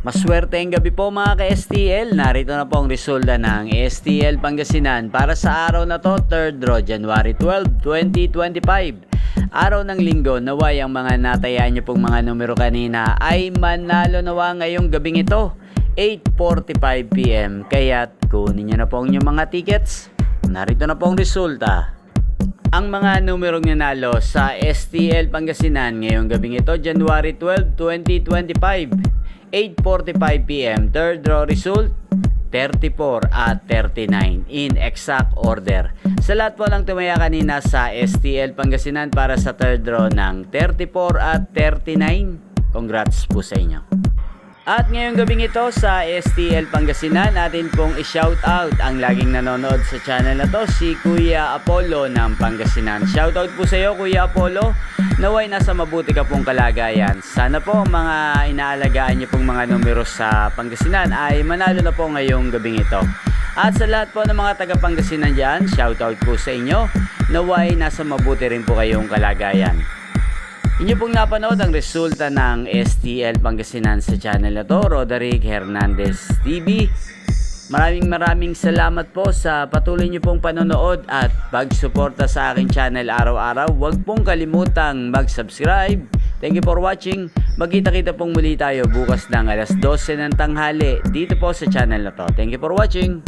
Maswerteng gabi po mga ka-STL. Narito na po ang resulta ng STL Pangasinan para sa araw na to, 3rd draw, January 12, 2025. Araw ng linggo, naway ang mga natayaan nyo pong mga numero kanina ay manalo nawa ngayong gabing ito, 8:45 PM. Kaya't kunin nyo na po ang inyong mga tickets. Narito na po ang resulta. Ang mga numerong nanalo sa STL Pangasinan ngayong gabing ito, January 12, 2025. 8:45 PM, third draw result 34 at 39 in exact order. Sa lahat po ng tumaya kanina sa STL Pangasinan para sa third draw ng 34 at 39, congrats po sa inyo. At ngayong gabing ito sa STL Pangasinan, natin pong i-shoutout ang laging nanonood sa channel na to, si Kuya Apollo ng Pangasinan. Shoutout po sa iyo Kuya Apollo, naway nasa mabuti ka pong kalagayan. Sana po mga inaalagaan niyo pong mga numero sa Pangasinan ay manalo na po ngayong gabing ito. At sa lahat po ng mga taga Pangasinan dyan, shoutout po sa inyo, naway nasa mabuti rin po kayong kalagayan. Inyo pong napanood ang resulta ng STL Pangasinan sa channel na to, Roderick Hernandez TV. Maraming salamat po sa patuloy nyo pong panonood at pagsuporta sa aking channel araw-araw. Huwag pong kalimutang mag-subscribe. Thank you for watching. Magkita-kita pong muli tayo bukas ng alas 12 ng tanghali dito po sa channel na to. Thank you for watching.